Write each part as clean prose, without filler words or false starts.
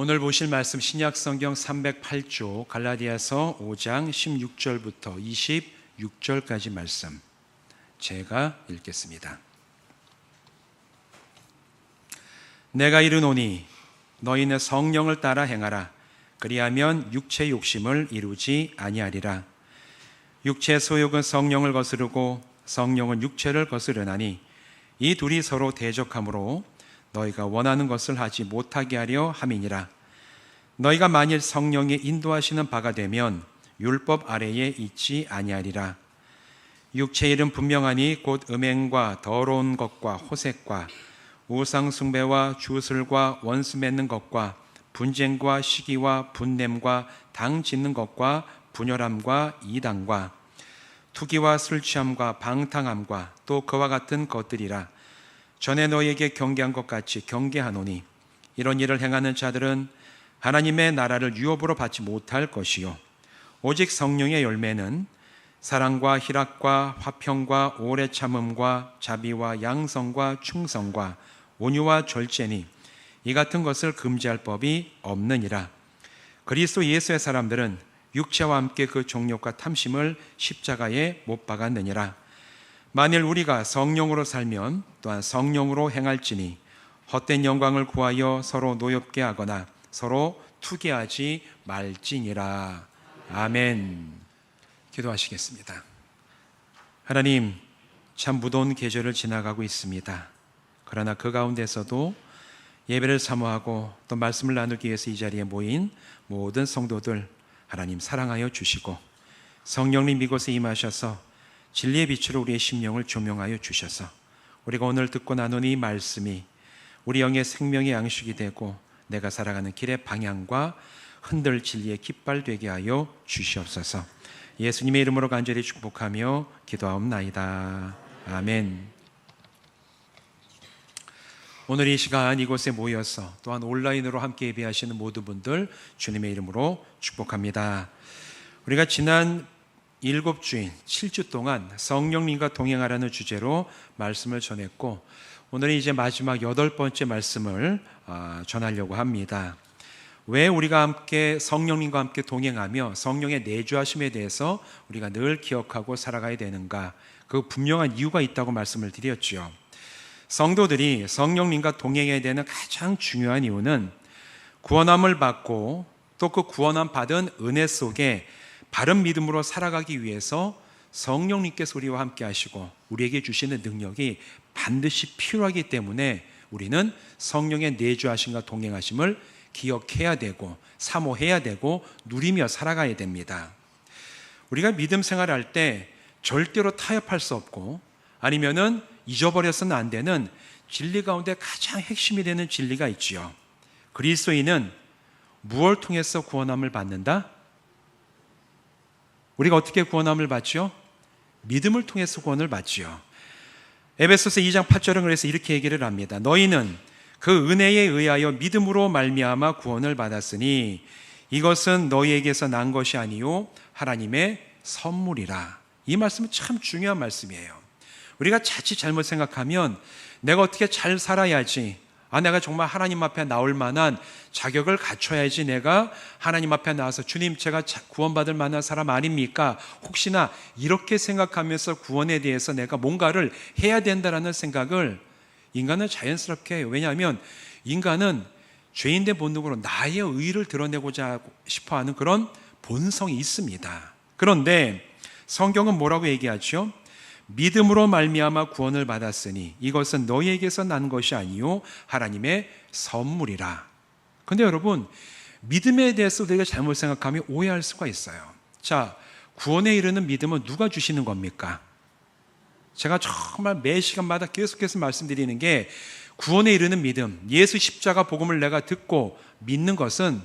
오늘 보실 말씀 신약성경 308조 갈라디아서 5장 16절부터 26절까지 말씀 제가 읽겠습니다. 내가 이르노니 너희는 성령을 따라 행하라. 그리하면 육체 욕심을 이루지 아니하리라. 육체의 소욕은 성령을 거스르고 성령은 육체를 거스르나니 이 둘이 서로 대적하므로 너희가 원하는 것을 하지 못하게 하려 함이니라. 너희가 만일 성령의 인도하시는 바가 되면 율법 아래에 있지 아니하리라. 육체의 일은 분명하니 곧 음행과 더러운 것과 호색과 우상 숭배와 주술과 원수 맺는 것과 분쟁과 시기와 분냄과 당 짓는 것과 분열함과 이단과 투기와 술 취함과 방탕함과 또 그와 같은 것들이라. 전에 너희에게 경계한 것 같이 경계하노니 이런 일을 행하는 자들은 하나님의 나라를 유업으로 받지 못할 것이요 오직 성령의 열매는 사랑과 희락과 화평과 오래 참음과 자비와 양성과 충성과 온유와 절제니 이 같은 것을 금지할 법이 없느니라. 그리스도 예수의 사람들은 육체와 함께 그 정욕과 탐심을 십자가에 못 박았느니라. 만일 우리가 성령으로 살면 또한 성령으로 행할지니 헛된 영광을 구하여 서로 노엽게 하거나 서로 투기하지 말지니라. 아멘. 기도하시겠습니다. 하나님, 참 무더운 계절을 지나가고 있습니다. 그러나 그 가운데서도 예배를 사모하고 또 말씀을 나누기 위해서 이 자리에 모인 모든 성도들 하나님 사랑하여 주시고 성령님 이곳에 임하셔서 진리의 빛으로 우리의 심령을 조명하여 주셔서 우리가 오늘 듣고 나눈 이 말씀이 우리 영의 생명의 양식이 되고 내가 살아가는 길의 방향과 흔들 진리의 깃발 되게 하여 주시옵소서. 예수님의 이름으로 간절히 축복하며 기도하옵나이다. 아멘. 오늘 이 시간 이곳에 모여서 또한 온라인으로 함께 예배하시는 모든 분들 주님의 이름으로 축복합니다. 우리가 지난 7주인 7주 동안 성령님과 동행하라는 주제로 말씀을 전했고 오늘은 이제 마지막 8번째 말씀을 전하려고 합니다. 왜 우리가 함께 성령님과 함께 동행하며 성령의 내주하심에 대해서 우리가 늘 기억하고 살아가야 되는가, 그 분명한 이유가 있다고 말씀을 드렸죠. 성도들이 성령님과 동행해야 되는 가장 중요한 이유는 구원함을 받고 또 그 구원함 받은 은혜 속에 바른 믿음으로 살아가기 위해서 성령님께서 우리와 함께 하시고 우리에게 주시는 능력이 반드시 필요하기 때문에 우리는 성령의 내주하심과 동행하심을 기억해야 되고 사모해야 되고 누리며 살아가야 됩니다. 우리가 믿음 생활할 때 절대로 타협할 수 없고 아니면은 잊어버려서는 안 되는 진리 가운데 가장 핵심이 되는 진리가 있지요. 그리스도인은 무엇을 통해서 구원함을 받는다? 우리가 어떻게 구원함을 받죠? 믿음을 통해서 구원을 받지요. 에베소서 2장 8절은 그래서 이렇게 얘기를 합니다. 너희는 그 은혜에 의하여 믿음으로 말미암아 구원을 받았으니 이것은 너희에게서 난 것이 아니요 하나님의 선물이라. 이 말씀은 참 중요한 말씀이에요. 우리가 자칫 잘못 생각하면 내가 어떻게 잘 살아야지, 내가 정말 하나님 앞에 나올 만한 자격을 갖춰야지 내가 하나님 앞에 나와서 주님 제가 구원받을 만한 사람 아닙니까? 혹시나 이렇게 생각하면서 구원에 대해서 내가 뭔가를 해야 된다라는 생각을 인간은 자연스럽게 해요. 왜냐하면 인간은 죄인된 본능으로 나의 의의를 드러내고자 싶어하는 그런 본성이 있습니다. 그런데 성경은 뭐라고 얘기하죠? 믿음으로 말미암아 구원을 받았으니 이것은 너희에게서 난 것이 아니요 하나님의 선물이라. 근데 여러분, 믿음에 대해서 우리가 잘못 생각하면 오해할 수가 있어요. 자, 구원에 이르는 믿음은 누가 주시는 겁니까? 제가 정말 매 시간마다 계속해서 말씀드리는 게 구원에 이르는 믿음, 예수 십자가 복음을 내가 듣고 믿는 것은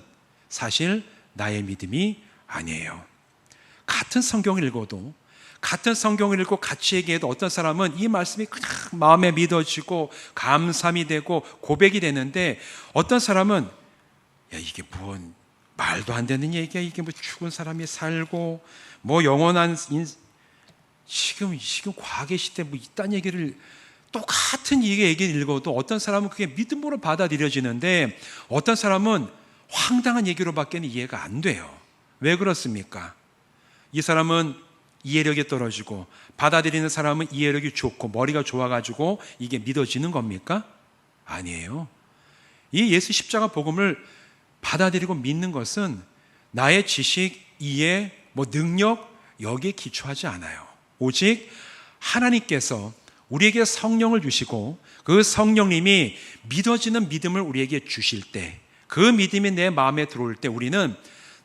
사실 나의 믿음이 아니에요. 같은 성경을 읽어도 같은 성경을 읽고 같이 얘기해도 어떤 사람은 이 말씀이 그냥 마음에 믿어지고 감사함이 되고 고백이 되는데 어떤 사람은 야 이게 뭔 말도 안 되는 얘기야, 이게 뭐 죽은 사람이 살고 뭐 영원한 지금 과학의 시대 뭐 이딴 얘기를 똑같은 얘기를 읽어도 어떤 사람은 그게 믿음으로 받아들여지는데 어떤 사람은 황당한 얘기로밖에는 이해가 안 돼요. 왜 그렇습니까? 이 사람은 이해력이 떨어지고 받아들이는 사람은 이해력이 좋고 머리가 좋아가지고 이게 믿어지는 겁니까? 아니에요. 이 예수 십자가 복음을 받아들이고 믿는 것은 나의 지식, 이해, 능력 여기에 기초하지 않아요. 오직 하나님께서 우리에게 성령을 주시고 그 성령님이 믿어지는 믿음을 우리에게 주실 때, 그 믿음이 내 마음에 들어올 때 우리는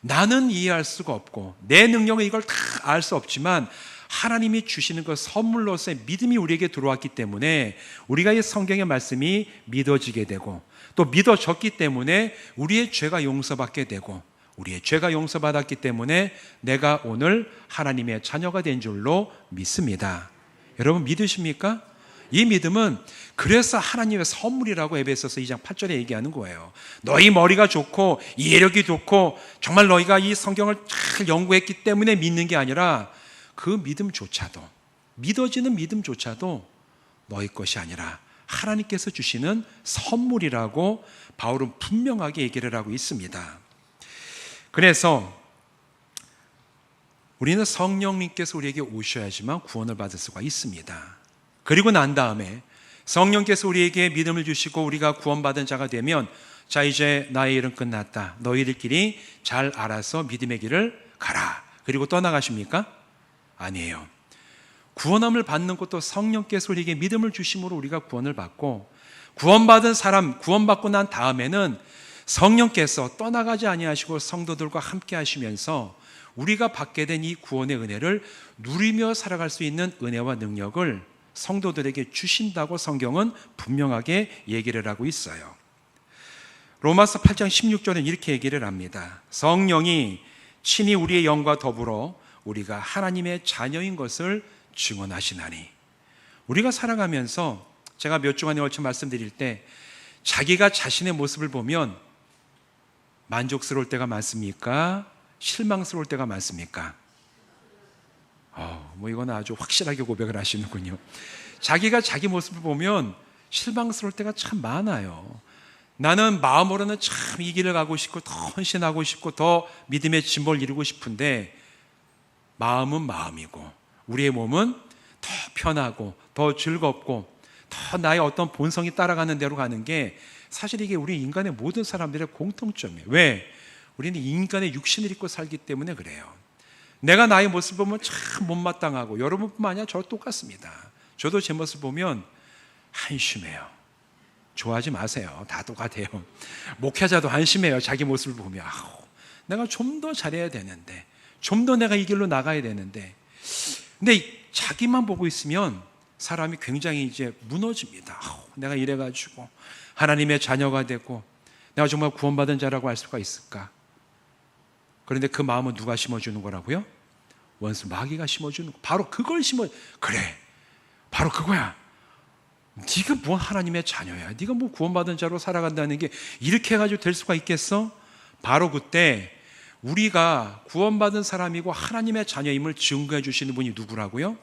나는 이해할 수가 없고 내 능력은 이걸 다 알 수 없지만 하나님이 주시는 그 선물로서의 믿음이 우리에게 들어왔기 때문에 우리가 이 성경의 말씀이 믿어지게 되고 또 믿어졌기 때문에 우리의 죄가 용서받게 되고 우리의 죄가 용서받았기 때문에 내가 오늘 하나님의 자녀가 된 줄로 믿습니다. 여러분 믿으십니까? 이 믿음은 그래서 하나님의 선물이라고 에베소서 2장 8절에 얘기하는 거예요. 너희 머리가 좋고 이해력이 좋고 정말 너희가 이 성경을 잘 연구했기 때문에 믿는 게 아니라 그 믿음조차도, 믿어지는 믿음조차도 너희 것이 아니라 하나님께서 주시는 선물이라고 바울은 분명하게 얘기를 하고 있습니다. 그래서 우리는 성령님께서 우리에게 오셔야지만 구원을 받을 수가 있습니다. 그리고 난 다음에 성령께서 우리에게 믿음을 주시고 우리가 구원받은 자가 되면 자 이제 나의 일은 끝났다. 너희들끼리 잘 알아서 믿음의 길을 가라. 그리고 떠나가십니까? 아니에요. 구원함을 받는 것도 성령께서 우리에게 믿음을 주심으로 우리가 구원을 받고 구원받은 사람, 구원받고 난 다음에는 성령께서 떠나가지 아니하시고 성도들과 함께 하시면서 우리가 받게 된 이 구원의 은혜를 누리며 살아갈 수 있는 은혜와 능력을 성도들에게 주신다고 성경은 분명하게 얘기를 하고 있어요. 로마서 8장 16절은 이렇게 얘기를 합니다. 성령이 친히 우리의 영과 더불어 우리가 하나님의 자녀인 것을 증언하시나니. 우리가 살아가면서 제가 몇 주간에 걸쳐 말씀드릴 때 자기가 자신의 모습을 보면 만족스러울 때가 많습니까? 실망스러울 때가 많습니까? 이건 아주 확실하게 고백을 하시는군요. 자기가 자기 모습을 보면 실망스러울 때가 참 많아요. 나는 마음으로는 참 이 길을 가고 싶고 더 헌신하고 싶고 더 믿음의 진보를 이루고 싶은데 마음은 마음이고 우리의 몸은 더 편하고 더 즐겁고 더 나의 어떤 본성이 따라가는 대로 가는 게 사실 이게 우리 인간의 모든 사람들의 공통점이에요. 왜? 우리는 인간의 육신을 입고 살기 때문에 그래요. 내가 나의 모습을 보면 참 못마땅하고 여러분뿐만 아니라 저도 똑같습니다. 저도 제 모습을 보면 한심해요. 좋아하지 마세요. 다 똑같아요. 목회자도 한심해요. 자기 모습을 보면 내가 좀 더 잘해야 되는데 좀 더 내가 이 길로 나가야 되는데 근데 자기만 보고 있으면 사람이 굉장히 이제 무너집니다. 내가 이래가지고 하나님의 자녀가 되고 내가 정말 구원받은 자라고 할 수가 있을까? 그런데 그 마음은 누가 심어주는 거라고요? 원수 마귀가 심어주는 거. 바로 그걸 그래 바로 그거야. 네가 뭐 하나님의 자녀야, 네가 뭐 구원받은 자로 살아간다는 게 이렇게 해가지고 될 수가 있겠어? 바로 그때 우리가 구원받은 사람이고 하나님의 자녀임을 증거해 주시는 분이 누구라고요?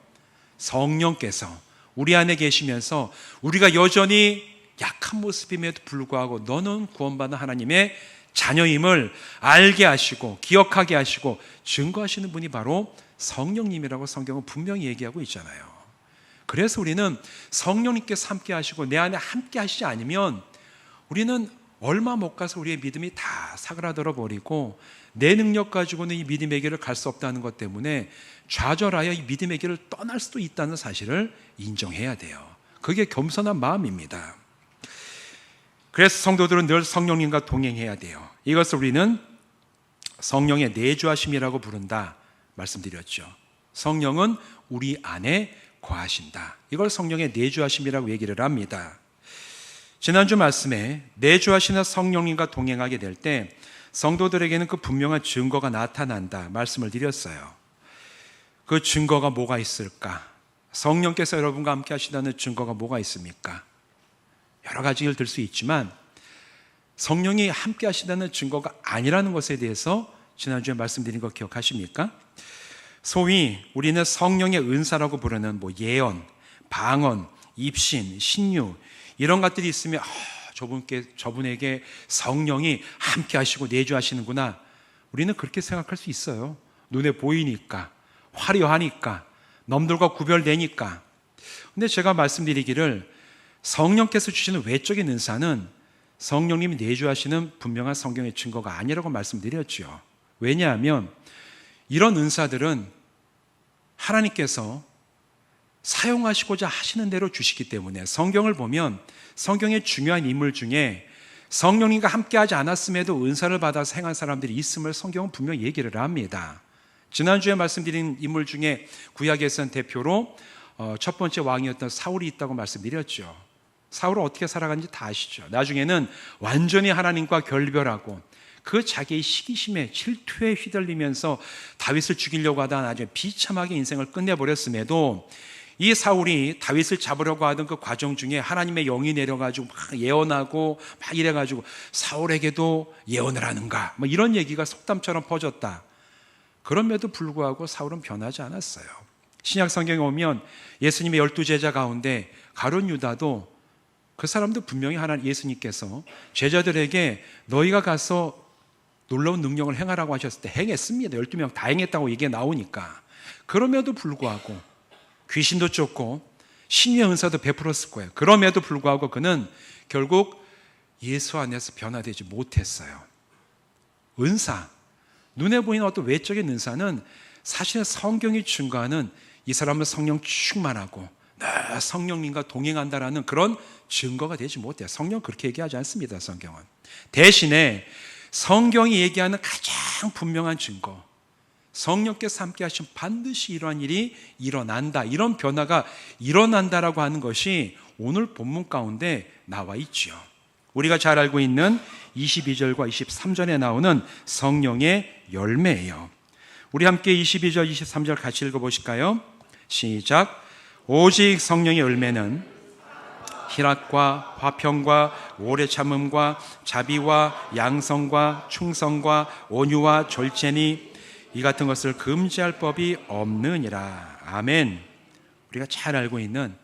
성령께서 우리 안에 계시면서 우리가 여전히 약한 모습임에도 불구하고 너는 구원받은 하나님의 자녀임을 알게 하시고 기억하게 하시고 증거하시는 분이 바로 성령님이라고 성경은 분명히 얘기하고 있잖아요. 그래서 우리는 성령님께서 함께 하시고 내 안에 함께 하시지 않으면 우리는 얼마 못 가서 우리의 믿음이 다 사그라들어 버리고 내 능력 가지고는 이 믿음의 길을 갈 수 없다는 것 때문에 좌절하여 이 믿음의 길을 떠날 수도 있다는 사실을 인정해야 돼요. 그게 겸손한 마음입니다. 그래서 성도들은 늘 성령님과 동행해야 돼요. 이것을 우리는 성령의 내주하심이라고 부른다 말씀드렸죠. 성령은 우리 안에 거하신다. 이걸 성령의 내주하심이라고 얘기를 합니다. 지난주 말씀에 내주하시는 성령님과 동행하게 될 때 성도들에게는 그 분명한 증거가 나타난다 말씀을 드렸어요. 그 증거가 뭐가 있을까? 성령께서 여러분과 함께 하시다는 증거가 뭐가 있습니까? 여러 가지를 들 수 있지만 성령이 함께 하시다는 증거가 아니라는 것에 대해서 지난주에 말씀드린 거 기억하십니까? 소위 우리는 성령의 은사라고 부르는 예언, 방언, 입신, 신유 이런 것들이 있으면 저분에게 성령이 함께 하시고 내주하시는구나. 우리는 그렇게 생각할 수 있어요. 눈에 보이니까, 화려하니까, 남들과 구별되니까. 근데 제가 말씀드리기를 성령께서 주시는 외적인 은사는 성령님이 내주하시는 분명한 성경의 증거가 아니라고 말씀드렸죠. 왜냐하면 이런 은사들은 하나님께서 사용하시고자 하시는 대로 주시기 때문에, 성경을 보면 성경의 중요한 인물 중에 성령님과 함께하지 않았음에도 은사를 받아서 행한 사람들이 있음을 성경은 분명히 얘기를 합니다. 지난주에 말씀드린 인물 중에 구약에서는 대표로 첫 번째 왕이었던 사울이 있다고 말씀드렸죠. 사울은 어떻게 살아갔는지 다 아시죠. 나중에는 완전히 하나님과 결별하고 그 자기의 시기심에 질투에 휘둘리면서 다윗을 죽이려고 하다 아주 비참하게 인생을 끝내버렸음에도, 이 사울이 다윗을 잡으려고 하던 그 과정 중에 하나님의 영이 내려가지고 막 예언하고 막 이래가지고 사울에게도 예언을 하는가, 뭐 이런 얘기가 속담처럼 퍼졌다. 그럼에도 불구하고 사울은 변하지 않았어요. 신약 성경에 오면 예수님의 12제자 가운데 가룟 유다도, 그 사람도 분명히 예수님께서 제자들에게 너희가 가서 놀라운 능력을 행하라고 하셨을 때 행했습니다. 12명 다 행했다고 얘기가 나오니까. 그럼에도 불구하고 귀신도 쫓고 신의 은사도 베풀었을 거예요. 그럼에도 불구하고 그는 결국 예수 안에서 변화되지 못했어요. 은사, 눈에 보이는 어떤 외적인 은사는 사실은 성경이 증거하는 이 사람은 성령 충만하고 성령님과 동행한다라는 그런 증거가 되지 못해요. 성경 그렇게 얘기하지 않습니다. 성경은 대신에 성경이 얘기하는 가장 분명한 증거, 성령께서 함께 하시면 반드시 이러한 일이 일어난다, 이런 변화가 일어난다라고 하는 것이 오늘 본문 가운데 나와 있죠. 우리가 잘 알고 있는 22절과 23절에 나오는 성령의 열매예요. 우리 함께 22절, 23절 같이 읽어보실까요? 시작. 오직 성령의 열매는 희락과 화평과 오래 참음과 자비와 양성과 충성과 온유와 절제니 이 같은 것을 금지할 법이 없느니라. 아멘. 우리가 잘 알고 있는,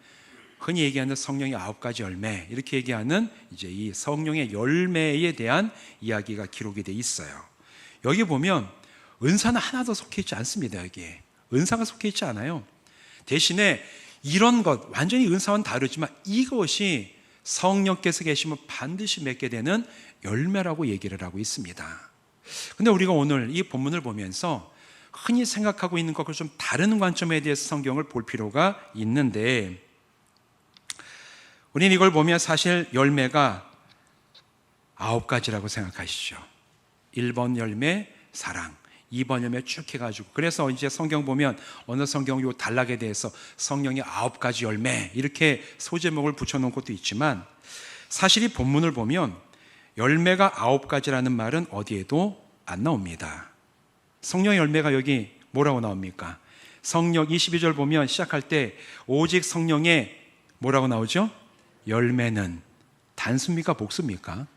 흔히 얘기하는 성령의 9가지 열매, 이렇게 얘기하는 이제 이 성령의 열매에 대한 이야기가 기록이 되어 있어요. 여기 보면 은사는 하나도 속해 있지 않습니다. 여기에 은사가 속해 있지 않아요. 대신에 이런 것, 완전히 은사와는 다르지만 이것이 성령께서 계시면 반드시 맺게 되는 열매라고 얘기를 하고 있습니다. 근데 우리가 오늘 이 본문을 보면서 흔히 생각하고 있는 것과 좀 다른 관점에 대해서 성경을 볼 필요가 있는데, 우리는 이걸 보면 사실 열매가 9가지라고 생각하시죠. 1번 열매 사랑, 2번 열매 쭉 해가지고, 그래서 이제 성경 보면 어느 성경 요 단락에 대해서 성령의 9가지 열매 이렇게 소제목을 붙여놓은 것도 있지만, 사실 이 본문을 보면 열매가 9가지라는 말은 어디에도 안 나옵니다. 성령의 열매가 여기 뭐라고 나옵니까? 성령 22절 보면 시작할 때 오직 성령의 뭐라고 나오죠? 열매는 단수입니까? 복수입니까?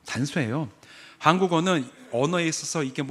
단수예요. 한국어는 언어에 있어서 이게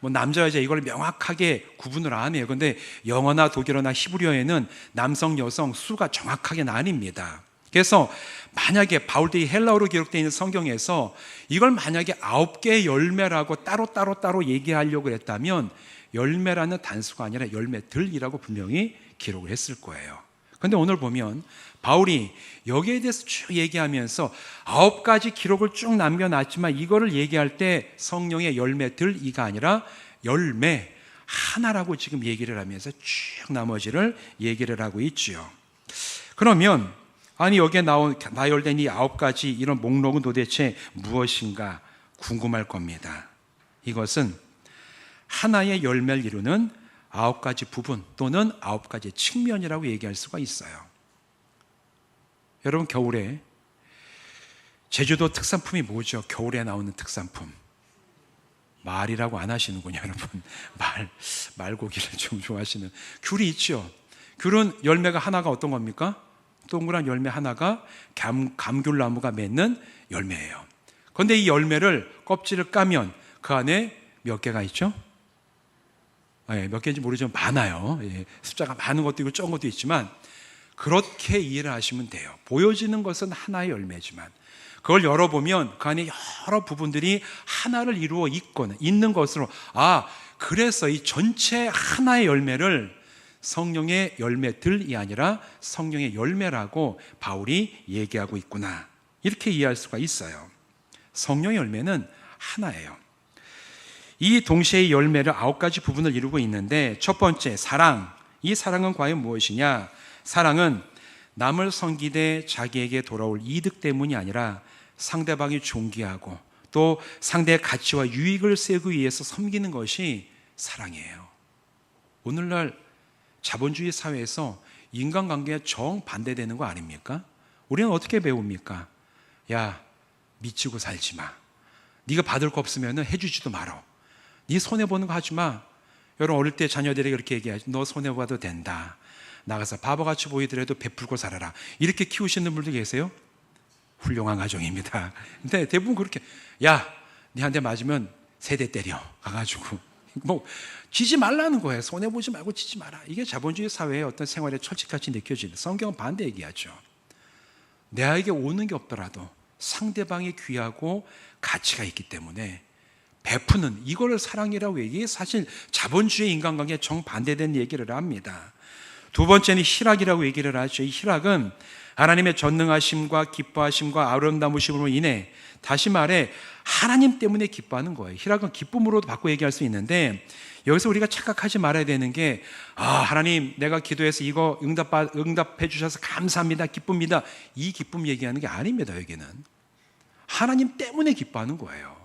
남자 여자 이걸 명확하게 구분을 안 해요. 그런데 영어나 독일어나 히브리어에는 남성 여성 수가 정확하게 나뉩니다. 그래서 만약에 바울들이 헬라어로 기록되어 있는 성경에서 이걸 만약에 9개의 열매라고 따로 얘기하려고 했다면 열매라는 단수가 아니라 열매들이라고 분명히 기록을 했을 거예요. 그런데 오늘 보면 바울이 여기에 대해서 쭉 얘기하면서 9가지 기록을 쭉 남겨놨지만 이거를 얘기할 때 성령의 열매들이가 아니라 열매 하나라고 지금 얘기를 하면서 쭉 나머지를 얘기를 하고 있지요. 그러면 아니 여기에 나열된 이 9가지 이런 목록은 도대체 무엇인가 궁금할 겁니다. 이것은 하나의 열매를 이루는 9가지 부분 또는 9가지 측면이라고 얘기할 수가 있어요. 여러분, 겨울에 제주도 특산품이 뭐죠? 겨울에 나오는 특산품. 말이라고 안 하시는군요, 여러분. 말고기를 좀 좋아하시는. 귤이 있죠. 귤은 열매가 하나가 어떤 겁니까? 동그란 열매 하나가 감귤나무가 맺는 열매예요. 그런데 이 열매를 껍질을 까면 그 안에 몇 개가 있죠? 몇 개인지 모르지만 많아요. 숫자가 많은 것도 있고 적은 것도 있지만 그렇게 이해를 하시면 돼요. 보여지는 것은 하나의 열매지만 그걸 열어보면 그 안에 여러 부분들이 하나를 이루어 있는 것으로, 그래서 이 전체 하나의 열매를 성령의 열매들이 아니라 성령의 열매라고 바울이 얘기하고 있구나, 이렇게 이해할 수가 있어요. 성령의 열매는 하나예요. 이 동시에 열매를 9가지 부분을 이루고 있는데, 첫 번째 사랑. 이 사랑은 과연 무엇이냐? 사랑은 남을 섬기되 자기에게 돌아올 이득 때문이 아니라 상대방이 존귀하고 또 상대의 가치와 유익을 세우기 위해서 섬기는 것이 사랑이에요. 오늘날 자본주의 사회에서 인간관계가 정반대되는 거 아닙니까? 우리는 어떻게 배웁니까? 야, 미치고 살지 마. 네가 받을 거 없으면 해주지도 말어. 네 손해보는 거 하지 마. 여러분, 어릴 때 자녀들에게 그렇게 얘기하지. 너 손해봐도 된다. 나가서 바보같이 보이더라도 베풀고 살아라. 이렇게 키우시는 분들 계세요? 훌륭한 가정입니다. 근데 대부분 그렇게, 야, 네 한 대 맞으면 3대 때려 가가지고 지지 말라는 거예요. 손해보지 말고 지지 마라. 이게 자본주의 사회의 어떤 생활에 철칙같이 느껴지는, 성경은 반대 얘기하죠. 내에게 오는 게 없더라도 상대방이 귀하고 가치가 있기 때문에 베푸는, 이거를 사랑이라고 얘기해. 사실 자본주의 인간관계에 정반대된 얘기를 합니다. 두 번째는 희락이라고 얘기를 하죠. 이 희락은 하나님의 전능하심과 기뻐하심과 아름다우심으로 인해, 다시 말해 하나님 때문에 기뻐하는 거예요. 희락은 기쁨으로도 바꿔 얘기할 수 있는데, 여기서 우리가 착각하지 말아야 되는 게, 하나님 내가 기도해서 이거 응답해 주셔서 감사합니다, 기쁩니다, 이 기쁨 얘기하는 게 아닙니다. 여기는 하나님 때문에 기뻐하는 거예요.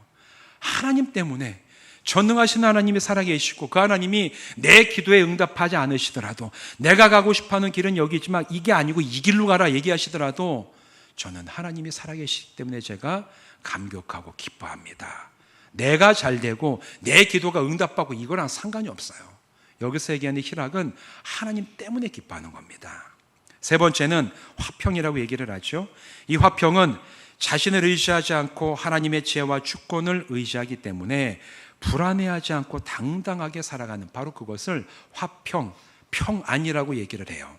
하나님 때문에, 전능하신 하나님이 살아계시고 그 하나님이 내 기도에 응답하지 않으시더라도, 내가 가고 싶어하는 길은 여기 있지만 이게 아니고 이 길로 가라 얘기하시더라도 저는 하나님이 살아계시기 때문에 제가 감격하고 기뻐합니다. 내가 잘 되고 내 기도가 응답받고 이거랑 상관이 없어요. 여기서 얘기하는 희락은 하나님 때문에 기뻐하는 겁니다. 세 번째는 화평이라고 얘기를 하죠. 이 화평은 자신을 의지하지 않고 하나님의 지혜와 주권을 의지하기 때문에 불안해하지 않고 당당하게 살아가는, 바로 그것을 화평, 평안이라고 얘기를 해요.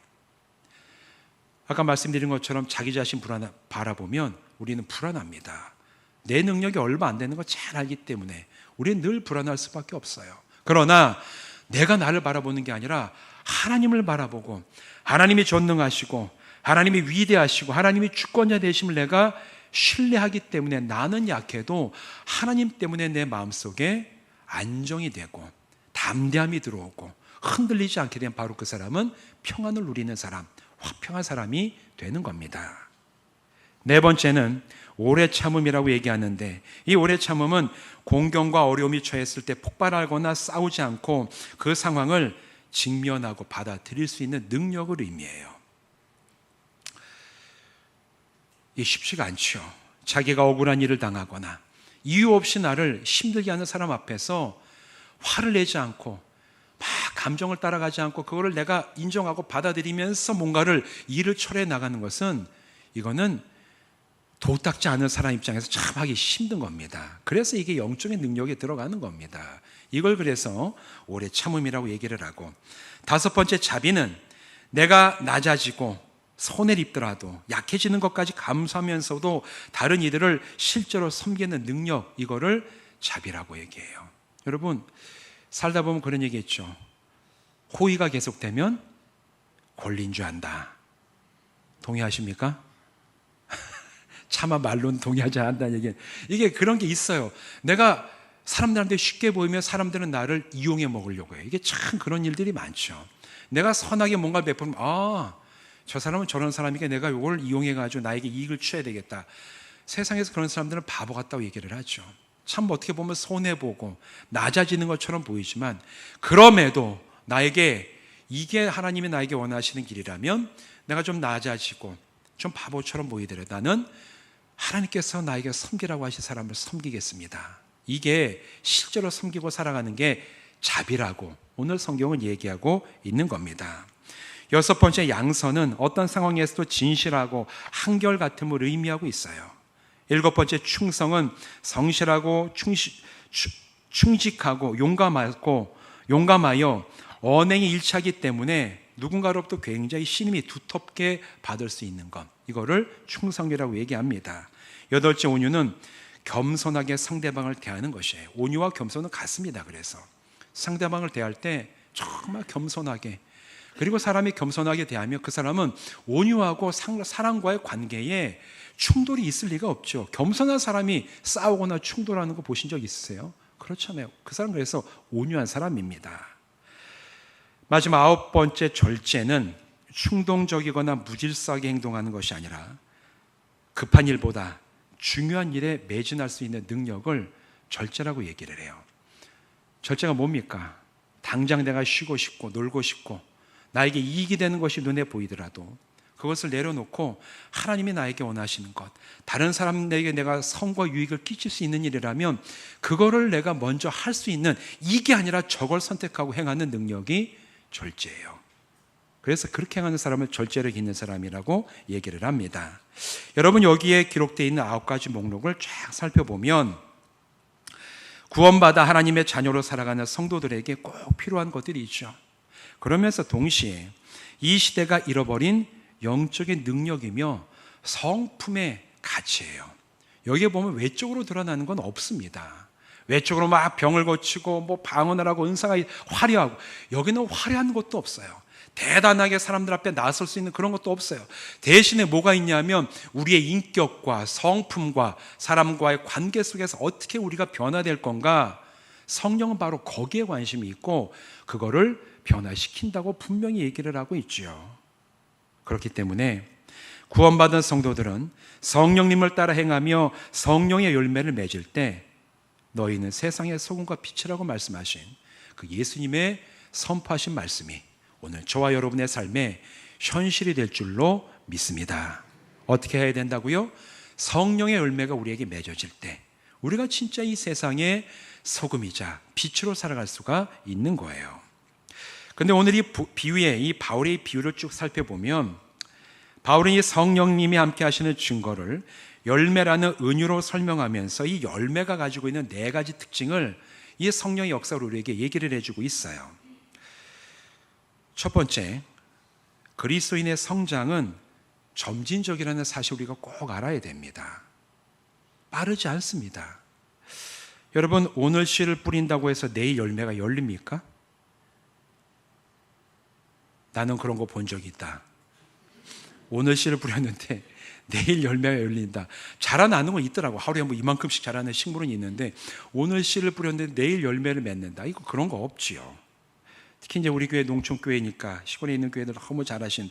아까 말씀드린 것처럼 자기 자신 바라보면 우리는 불안합니다. 내 능력이 얼마 안 되는 거 잘 알기 때문에 우리는 늘 불안할 수밖에 없어요. 그러나 내가 나를 바라보는 게 아니라 하나님을 바라보고, 하나님이 전능하시고 하나님이 위대하시고 하나님이 주권자 되심을 내가 신뢰하기 때문에 나는 약해도 하나님 때문에 내 마음속에 안정이 되고 담대함이 들어오고 흔들리지 않게 된, 바로 그 사람은 평안을 누리는 사람, 화평한 사람이 되는 겁니다. 네 번째는 오래 참음이라고 얘기하는데, 이 오래 참음은 공경과 어려움이 처했을 때 폭발하거나 싸우지 않고 그 상황을 직면하고 받아들일 수 있는 능력을 의미해요. 이게 쉽지가 않죠. 자기가 억울한 일을 당하거나 이유 없이 나를 힘들게 하는 사람 앞에서 화를 내지 않고 막 감정을 따라가지 않고 그거를 내가 인정하고 받아들이면서 뭔가를 일을 처리해 나가는 것은, 이거는 도닦지 않은 사람 입장에서 참 하기 힘든 겁니다. 그래서 이게 영적인 능력에 들어가는 겁니다. 이걸 그래서 오래 참음이라고 얘기를 하고, 다섯 번째 자비는 내가 낮아지고 손해를 입더라도 약해지는 것까지 감수하면서도 다른 이들을 실제로 섬기는 능력, 이거를 자비라고 얘기해요. 여러분, 살다 보면 그런 얘기 있죠. 호의가 계속되면 권리인 줄 안다. 동의하십니까? 차마 말로는 동의하지 않는다는 얘기. 이게 그런 게 있어요. 내가 사람들한테 쉽게 보이면 사람들은 나를 이용해 먹으려고 해요. 이게 참 그런 일들이 많죠. 내가 선하게 뭔가를 베풀면, 저 사람은 저런 사람이니까 내가 이걸 이용해가지고 나에게 이익을 취해야 되겠다. 세상에서 그런 사람들은 바보 같다고 얘기를 하죠. 참 어떻게 보면 손해보고 낮아지는 것처럼 보이지만, 그럼에도 나에게 이게 하나님이 나에게 원하시는 길이라면 내가 좀 낮아지고 좀 바보처럼 보이더라도 나는 하나님께서 나에게 섬기라고 하신 사람을 섬기겠습니다. 이게 실제로 섬기고 살아가는 게 자비라고 오늘 성경은 얘기하고 있는 겁니다. 여섯 번째 양선은 어떤 상황에서도 진실하고 한결같음을 의미하고 있어요. 일곱 번째 충성은 성실하고 충직하고 용감하여 언행이 일치하기 때문에 누군가로부터 굉장히 신임이 두텁게 받을 수 있는 것, 이거를 충성이라고 얘기합니다. 여덟째 온유는 겸손하게 상대방을 대하는 것이에요. 온유와 겸손은 같습니다. 그래서 상대방을 대할 때 정말 겸손하게, 그리고 사람이 겸손하게 대하면 그 사람은 온유하고 사람과의 관계에 충돌이 있을 리가 없죠. 겸손한 사람이 싸우거나 충돌하는 거 보신 적 있으세요? 그렇잖아요. 그 사람 그래서 온유한 사람입니다. 마지막 9번째 절제는 충동적이거나 무질서하게 행동하는 것이 아니라 급한 일보다 중요한 일에 매진할 수 있는 능력을 절제라고 얘기를 해요. 절제가 뭡니까? 당장 내가 쉬고 싶고 놀고 싶고 나에게 이익이 되는 것이 눈에 보이더라도 그것을 내려놓고 하나님이 나에게 원하시는 것, 다른 사람에게 내가 성과 유익을 끼칠 수 있는 일이라면 그거를 내가 먼저 할 수 있는, 이게 아니라 저걸 선택하고 행하는 능력이 절제예요. 그래서 그렇게 행하는 사람을 절제를 기는 사람이라고 얘기를 합니다. 여러분, 여기에 기록되어 있는 9가지 목록을 쫙 살펴보면 구원받아 하나님의 자녀로 살아가는 성도들에게 꼭 필요한 것들이 있죠. 그러면서 동시에 이 시대가 잃어버린 영적인 능력이며 성품의 가치예요. 여기에 보면 외적으로 드러나는 건 없습니다. 외적으로 막 병을 고치고 뭐 방언을 하고 은사가 화려하고, 여기는 화려한 것도 없어요. 대단하게 사람들 앞에 나설 수 있는 그런 것도 없어요. 대신에 뭐가 있냐면 우리의 인격과 성품과 사람과의 관계 속에서 어떻게 우리가 변화될 건가, 성령은 바로 거기에 관심이 있고 그거를 변화시킨다고 분명히 얘기를 하고 있죠. 그렇기 때문에 구원받은 성도들은 성령님을 따라 행하며 성령의 열매를 맺을 때 너희는 세상의 소금과 빛이라고 말씀하신 그 예수님의 선포하신 말씀이 오늘 저와 여러분의 삶에 현실이 될 줄로 믿습니다. 어떻게 해야 된다고요? 성령의 열매가 우리에게 맺어질 때 우리가 진짜 이 세상의 소금이자 빛으로 살아갈 수가 있는 거예요. 근데 오늘 이 비유에, 이 바울의 비유를 쭉 살펴보면 바울은 이 성령님이 함께 하시는 증거를 열매라는 은유로 설명하면서 이 열매가 가지고 있는 4가지 특징을 이 성령의 역사로 우리에게 얘기를 해주고 있어요. 첫 번째, 그리스도인의 성장은 점진적이라는 사실 우리가 꼭 알아야 됩니다. 빠르지 않습니다. 여러분, 오늘 씨를 뿌린다고 해서 내일 열매가 열립니까? 나는 그런 거 본 적이 있다. 오늘 씨를 뿌렸는데 내일 열매가 열린다. 자라나는 건 있더라고. 하루에 뭐 이만큼씩 자라는 식물은 있는데 오늘 씨를 뿌렸는데 내일 열매를 맺는다. 이거 그런 거 없지요. 특히 이제 우리 교회 농촌교회니까 시골에 있는 교회들 너무 잘하신,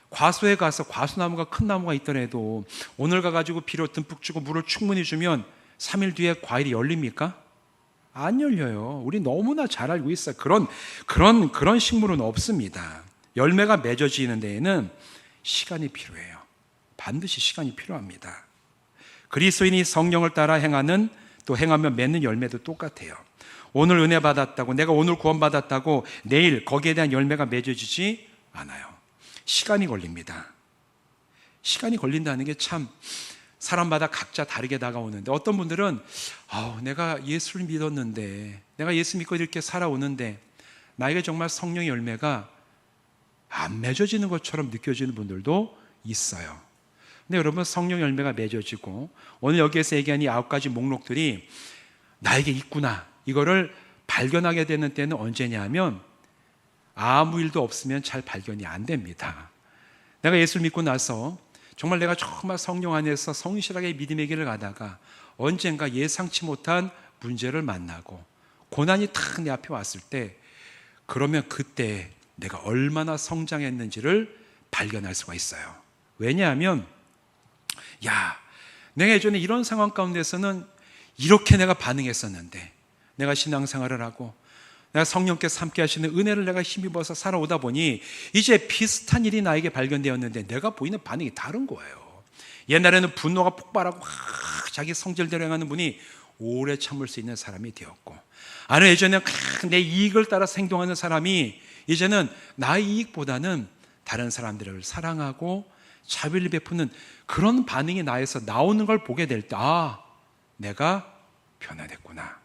과수에 가서 과수나무가 큰 나무가 있더라도 오늘 가가지고 비료 듬뿍 주고 물을 충분히 주면 3일 뒤에 과일이 열립니까? 안 열려요. 우리 너무나 잘 알고 있어요. 그런 식물은 없습니다. 열매가 맺어지는 데에는 시간이 필요해요. 반드시 시간이 필요합니다. 그리스도인이 성령을 따라 행하면 맺는 열매도 똑같아요. 오늘 은혜 받았다고, 내가 오늘 구원받았다고 내일 거기에 대한 열매가 맺어지지 않아요. 시간이 걸립니다. 시간이 걸린다는 게 참 사람마다 각자 다르게 다가오는데, 어떤 분들은 내가 예수를 믿었는데, 내가 예수 믿고 이렇게 살아오는데 나에게 정말 성령의 열매가 안 맺어지는 것처럼 느껴지는 분들도 있어요. 근데 여러분, 성령 열매가 맺어지고 오늘 여기에서 얘기한 이 9가지 목록들이 나에게 있구나, 이거를 발견하게 되는 때는 언제냐 하면 아무 일도 없으면 잘 발견이 안 됩니다. 내가 예수를 믿고 나서 정말 성령 안에서 성실하게 믿음의 길을 가다가 언젠가 예상치 못한 문제를 만나고 고난이 탁 내 앞에 왔을 때, 그러면 그때 내가 얼마나 성장했는지를 발견할 수가 있어요. 왜냐하면 내가 예전에 이런 상황 가운데서는 이렇게 내가 반응했었는데, 내가 신앙생활을 하고 내가 성령께서 함께 하시는 은혜를 내가 힘입어서 살아오다 보니 이제 비슷한 일이 나에게 발견되었는데 내가 보이는 반응이 다른 거예요. 옛날에는 분노가 폭발하고 자기 성질대로 행하는 분이 오래 참을 수 있는 사람이 되었고, 예전에 내 이익을 따라서 행동하는 사람이 이제는 나의 이익보다는 다른 사람들을 사랑하고 자비를 베푸는 그런 반응이 나에서 나오는 걸 보게 될 때, 내가 변화됐구나.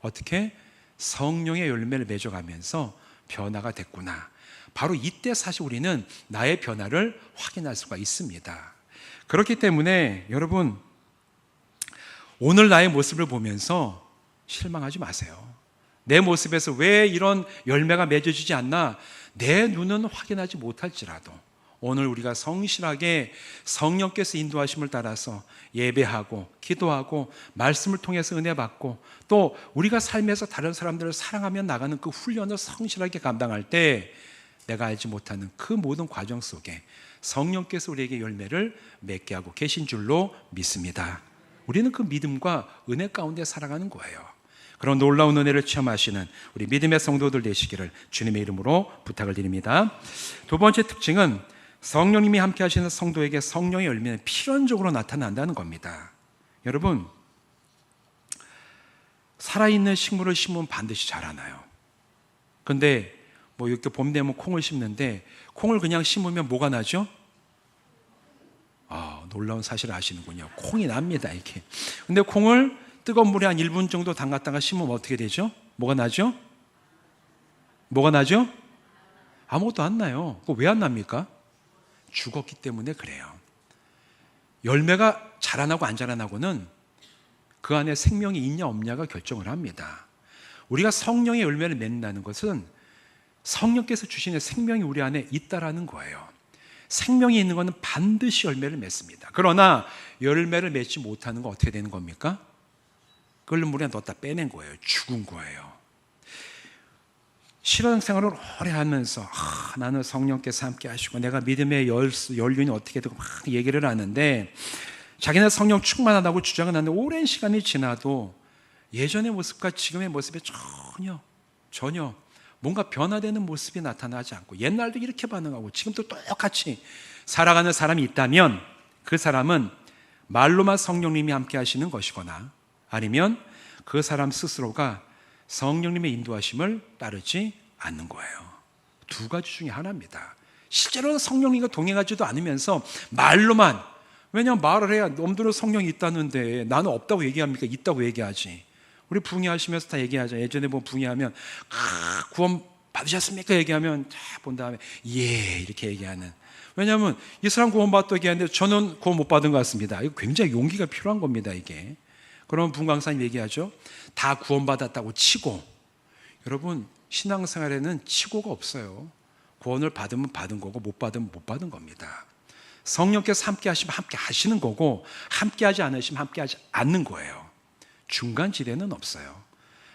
어떻게? 성령의 열매를 맺어가면서 변화가 됐구나. 바로 이때 사실 우리는 나의 변화를 확인할 수가 있습니다. 그렇기 때문에 여러분, 오늘 나의 모습을 보면서 실망하지 마세요. 내 모습에서 왜 이런 열매가 맺어지지 않나 내 눈은 확인하지 못할지라도 오늘 우리가 성실하게 성령께서 인도하심을 따라서 예배하고 기도하고 말씀을 통해서 은혜 받고 또 우리가 삶에서 다른 사람들을 사랑하며 나가는 그 훈련을 성실하게 감당할 때 내가 알지 못하는 그 모든 과정 속에 성령께서 우리에게 열매를 맺게 하고 계신 줄로 믿습니다. 우리는 그 믿음과 은혜 가운데 살아가는 거예요. 그런 놀라운 은혜를 체험하시는 우리 믿음의 성도들 되시기를 주님의 이름으로 부탁을 드립니다. 두 번째 특징은 성령님이 함께 하시는 성도에게 성령의 열매는 필연적으로 나타난다는 겁니다. 여러분, 살아있는 식물을 심으면 반드시 자라나요. 근데 이렇게 봄 되면 콩을 심는데 콩을 그냥 심으면 뭐가 나죠? 놀라운 사실을 아시는군요. 콩이 납니다, 이렇게. 근데 콩을 뜨거운 물에 한 1분 정도 담갔다가 심으면 어떻게 되죠? 뭐가 나죠? 뭐가 나죠? 아무것도 안 나요. 그거 왜 안 납니까? 죽었기 때문에 그래요. 열매가 자라나고 안 자라나고는 그 안에 생명이 있냐 없냐가 결정을 합니다. 우리가 성령의 열매를 맺는다는 것은 성령께서 주시는 생명이 우리 안에 있다라는 거예요. 생명이 있는 것은 반드시 열매를 맺습니다. 그러나 열매를 맺지 못하는 건 어떻게 되는 겁니까? 끓는 물에 넣었다 빼낸 거예요. 죽은 거예요. 신앙생활을 오래 하면서 나는 성령께서 함께 하시고 내가 믿음의 연륜이 어떻게 되고 막 얘기를 하는데 자기는 성령 충만하다고 주장은 하는데 오랜 시간이 지나도 예전의 모습과 지금의 모습에 전혀 뭔가 변화되는 모습이 나타나지 않고 옛날도 이렇게 반응하고 지금도 똑같이 살아가는 사람이 있다면 그 사람은 말로만 성령님이 함께 하시는 것이거나 아니면 그 사람 스스로가 성령님의 인도하심을 따르지 않는 거예요. 두 가지 중에 하나입니다. 실제로는 성령님과 동행하지도 않으면서 말로만, 왜냐하면 말을 해야 놈들은 성령이 있다는데 나는 없다고 얘기합니까? 있다고 얘기하지. 우리 붕의하시면서 다 얘기하죠. 예전에 붕의하면 구원 받으셨습니까? 얘기하면 본 다음에 예 이렇게 얘기하는. 왜냐하면 이 사람 구원 받았다고 얘기하는데 저는 구원 못 받은 것 같습니다. 이거 굉장히 용기가 필요한 겁니다, 이게. 그러면 붕강사님 얘기하죠. 다 구원받았다고 치고. 여러분, 신앙생활에는 치고가 없어요. 구원을 받으면 받은 거고 못 받으면 못 받은 겁니다. 성령께서 함께 하시면 함께 하시는 거고 함께 하지 않으시면 함께 하지 않는 거예요. 중간 지대는 없어요.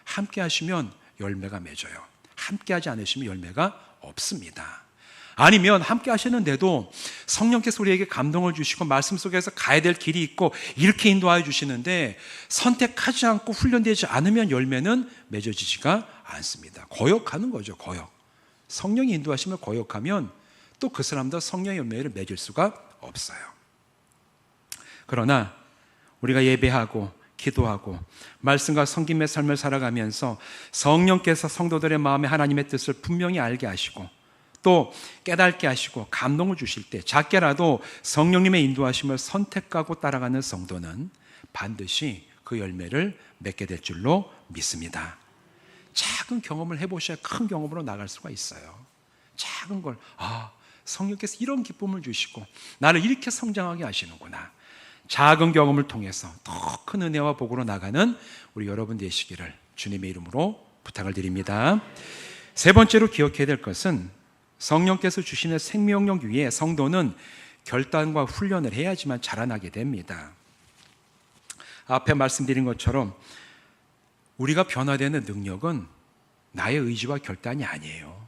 함께 하시면 열매가 맺어요. 함께 하지 않으시면 열매가 없습니다. 아니면 함께 하시는데도 성령께서 우리에게 감동을 주시고 말씀 속에서 가야 될 길이 있고 이렇게 인도하여 주시는데 선택하지 않고 훈련되지 않으면 열매는 맺어지지가 않습니다. 거역하는 거죠, 거역. 성령이 인도하시면 거역하면 또 그 사람도 성령의 열매를 맺을 수가 없어요. 그러나 우리가 예배하고 기도하고 말씀과 성김의 삶을 살아가면서 성령께서 성도들의 마음에 하나님의 뜻을 분명히 알게 하시고 또 깨닫게 하시고 감동을 주실 때 작게라도 성령님의 인도하심을 선택하고 따라가는 성도는 반드시 그 열매를 맺게 될 줄로 믿습니다. 작은 경험을 해보셔야 큰 경험으로 나갈 수가 있어요. 작은 걸 성령께서 이런 기쁨을 주시고 나를 이렇게 성장하게 하시는구나. 작은 경험을 통해서 더 큰 은혜와 복으로 나가는 우리 여러분 되시기를 주님의 이름으로 부탁을 드립니다. 세 번째로 기억해야 될 것은 성령께서 주시는 생명력 위에 성도는 결단과 훈련을 해야지만 자라나게 됩니다. 앞에 말씀드린 것처럼 우리가 변화되는 능력은 나의 의지와 결단이 아니에요.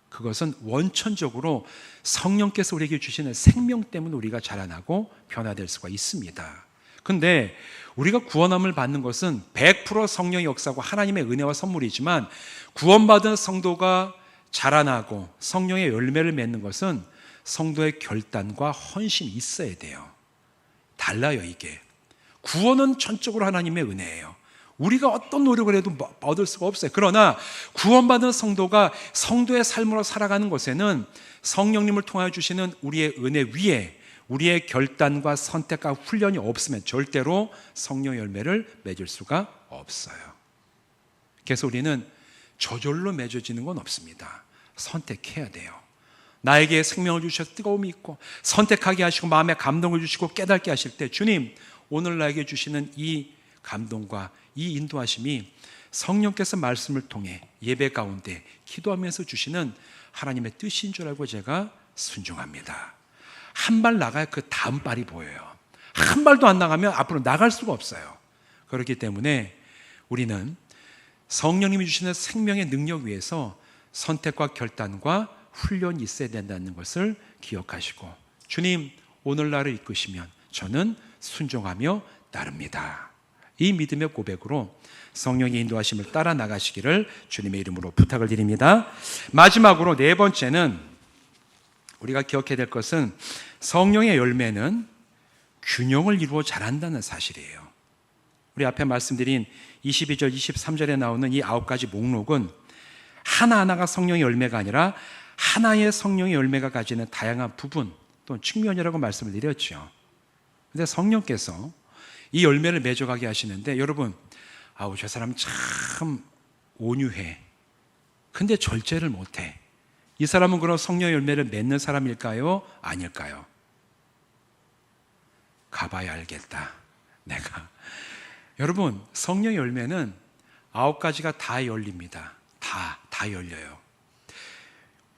그것은 원천적으로 성령께서 우리에게 주시는 생명 때문에 우리가 자라나고 변화될 수가 있습니다. 근데 우리가 구원함을 받는 것은 100% 성령의 역사고 하나님의 은혜와 선물이지만 구원받은 성도가 자라나고 성령의 열매를 맺는 것은 성도의 결단과 헌신이 있어야 돼요. 달라요, 이게. 구원은 전적으로 하나님의 은혜예요. 우리가 어떤 노력을 해도 얻을 수가 없어요. 그러나 구원받은 성도가 성도의 삶으로 살아가는 것에는 성령님을 통하여 주시는 우리의 은혜 위에 우리의 결단과 선택과 훈련이 없으면 절대로 성령 열매를 맺을 수가 없어요. 그래서 우리는 저절로 맺어지는 건 없습니다. 선택해야 돼요. 나에게 생명을 주셔서 뜨거움이 있고 선택하게 하시고 마음에 감동을 주시고 깨닫게 하실 때 주님, 오늘 나에게 주시는 이 감동과 이 인도하심이 성령께서 말씀을 통해 예배 가운데 기도하면서 주시는 하나님의 뜻인 줄 알고 제가 순종합니다. 한 발 나가야 그 다음 발이 보여요. 한 발도 안 나가면 앞으로 나갈 수가 없어요. 그렇기 때문에 우리는 성령님이 주시는 생명의 능력 위에서 선택과 결단과 훈련이 있어야 된다는 것을 기억하시고, 주님, 오늘 나를 이끄시면 저는 순종하며 따릅니다. 이 믿음의 고백으로 성령의 인도하심을 따라 나가시기를 주님의 이름으로 부탁을 드립니다. 마지막으로 네 번째는 우리가 기억해야 될 것은 성령의 열매는 균형을 이루어 자란다는 사실이에요. 우리 앞에 말씀드린 22절, 23절에 나오는 이 9가지 목록은 하나하나가 성령의 열매가 아니라 하나의 성령의 열매가 가지는 다양한 부분 또는 측면이라고 말씀을 드렸죠. 그런데 성령께서 이 열매를 맺어가게 하시는데, 여러분, 저 사람 참 온유해. 근데 절제를 못해. 이 사람은 그럼 성령의 열매를 맺는 사람일까요? 아닐까요? 가봐야 알겠다. 내가. 여러분, 성령의 열매는 9가지가 다 열립니다. 다 열려요.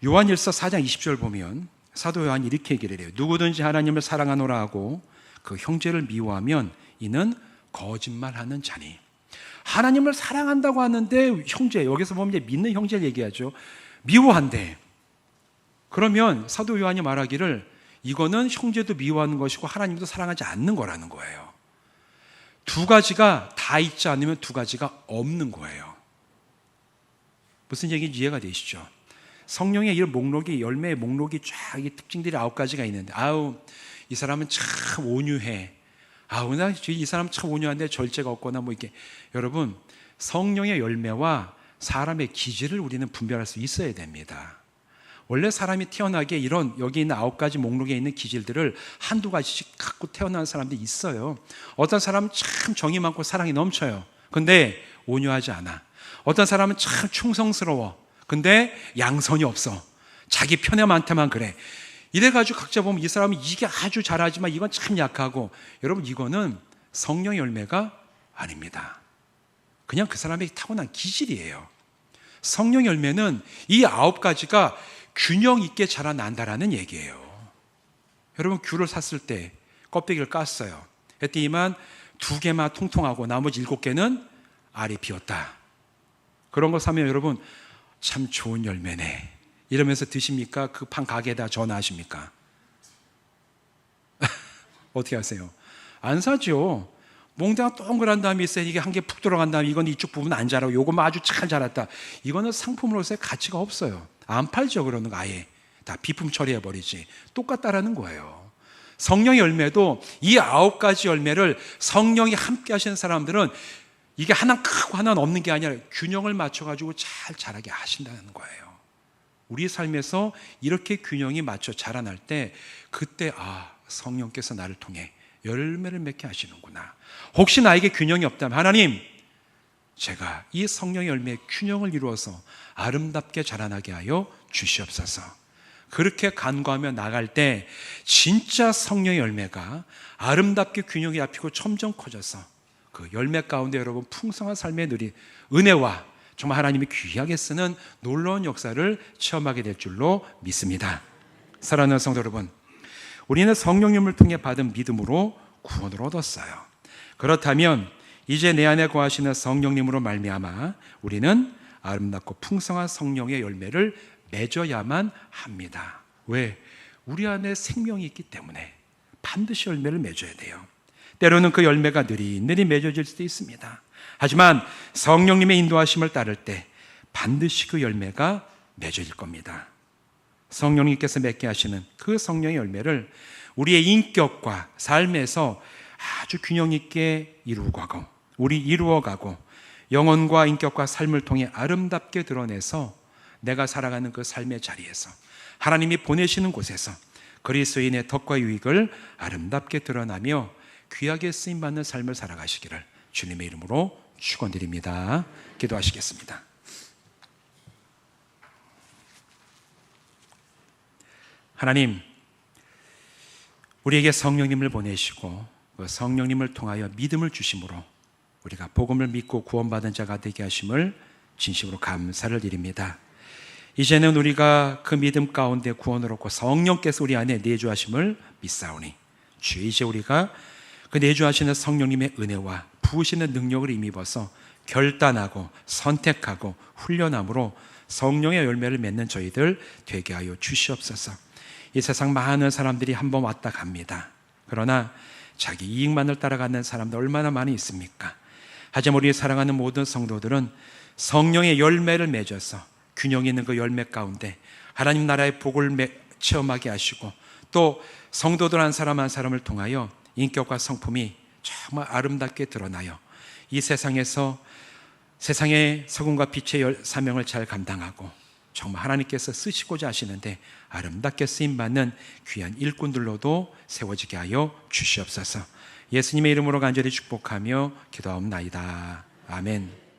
요한일서 4장 20절 보면 사도 요한이 이렇게 얘기를 해요. 누구든지 하나님을 사랑하노라 하고 그 형제를 미워하면 이는 거짓말하는 자니. 하나님을 사랑한다고 하는데 형제, 여기서 보면 이제 믿는 형제를 얘기하죠. 미워한대. 그러면 사도 요한이 말하기를 이거는 형제도 미워하는 것이고 하나님도 사랑하지 않는 거라는 거예요. 두 가지가 다 있지 않으면 두 가지가 없는 거예요. 무슨 얘기인지 이해가 되시죠? 성령의 이 목록이, 열매의 목록이 쫙 이 특징들이 9가지가 있는데, 이 사람은 참 온유해. 이 사람 참 온유한데 절제가 없거나 뭐 이렇게. 여러분, 성령의 열매와 사람의 기질을 우리는 분별할 수 있어야 됩니다. 원래 사람이 태어나기에 이런 여기 있는 9가지 목록에 있는 기질들을 한두 가지씩 갖고 태어난 사람들이 있어요. 어떤 사람은 참 정이 많고 사랑이 넘쳐요. 근데 온유하지 않아. 어떤 사람은 참 충성스러워. 근데 양선이 없어. 자기 편애한테만 그래. 이래가지고 각자 보면 이 사람은 이게 아주 잘하지만 이건 참 약하고. 여러분, 이거는 성령의 열매가 아닙니다. 그냥 그 사람에게 타고난 기질이에요. 성령의 열매는 이 9가지가 균형 있게 자라난다라는 얘기예요. 여러분, 귤을 샀을 때 껍데기를 깠어요. 했더니만 2개만 통통하고 나머지 7개는 알이 비었다. 그런 거 사면 여러분, 참 좋은 열매네 이러면서 드십니까? 그 판 가게에다 전화하십니까? 어떻게 하세요? 안 사죠. 몽땅 동그란 다음에 있어야 이게 한 개 푹 들어간 다음에 이건 이쪽 부분 안 자라고 요것만 아주 잘 자랐다. 이거는 상품으로서의 가치가 없어요. 안 팔죠. 그러는 거 아예 다 비품 처리해버리지. 똑같다라는 거예요. 성령의 열매도 이 9가지 열매를 성령이 함께 하시는 사람들은 이게 하나 크고 하나는 없는 게 아니라 균형을 맞춰가지고 잘 자라게 하신다는 거예요. 우리 삶에서 이렇게 균형이 맞춰 자라날 때 그때 성령께서 나를 통해 열매를 맺게 하시는구나. 혹시 나에게 균형이 없다면 하나님, 제가 이 성령의 열매의 균형을 이루어서 아름답게 자라나게 하여 주시옵소서. 그렇게 간구하며 나갈 때 진짜 성령의 열매가 아름답게 균형이 잡히고 점점 커져서 그 열매 가운데 여러분 풍성한 삶의 누리 은혜와 정말 하나님이 귀하게 쓰는 놀라운 역사를 체험하게 될 줄로 믿습니다. 사랑하는 성도 여러분, 우리는 성령님을 통해 받은 믿음으로 구원을 얻었어요. 그렇다면 이제 내 안에 거하시는 성령님으로 말미암아 우리는 아름답고 풍성한 성령의 열매를 맺어야만 합니다. 왜? 우리 안에 생명이 있기 때문에 반드시 열매를 맺어야 돼요. 때로는 그 열매가 느릿느릿 맺어질 수도 있습니다. 하지만 성령님의 인도하심을 따를 때 반드시 그 열매가 맺어질 겁니다. 성령님께서 맺게 하시는 그 성령의 열매를 우리의 인격과 삶에서 아주 균형 있게 이루어가고 영혼과 인격과 삶을 통해 아름답게 드러내서 내가 살아가는 그 삶의 자리에서 하나님이 보내시는 곳에서 그리스도인의 덕과 유익을 아름답게 드러나며 귀하게 쓰임받는 삶을 살아가시기를 주님의 이름으로 축원드립니다. 기도하시겠습니다. 하나님, 우리에게 성령님을 보내시고 그 성령님을 통하여 믿음을 주심으로 우리가 복음을 믿고 구원받은 자가 되게 하심을 진심으로 감사를 드립니다. 이제는 우리가 그 믿음 가운데 구원을 얻고 성령께서 우리 안에 내주하심을 믿사오니 주여, 이제 우리가 그 내주하시는 성령님의 은혜와 부으시는 능력을 힘입어서 결단하고 선택하고 훈련함으로 성령의 열매를 맺는 저희들 되게 하여 주시옵소서. 이 세상 많은 사람들이 한번 왔다 갑니다. 그러나 자기 이익만을 따라가는 사람들 얼마나 많이 있습니까? 하지만 우리 사랑하는 모든 성도들은 성령의 열매를 맺어서 균형 있는 그 열매 가운데 하나님 나라의 복을 체험하게 하시고 또 성도들 한 사람 한 사람을 통하여 인격과 성품이 정말 아름답게 드러나요. 이 세상에서 세상의 서금과 빛의 사명을 잘 감당하고 정말 하나님께서 쓰시고자 하시는데 아름답게 쓰임받는 귀한 일꾼들로도 세워지게 하여 주시옵소서. 예수님의 이름으로 간절히 축복하며 기도하옵나이다. 아멘.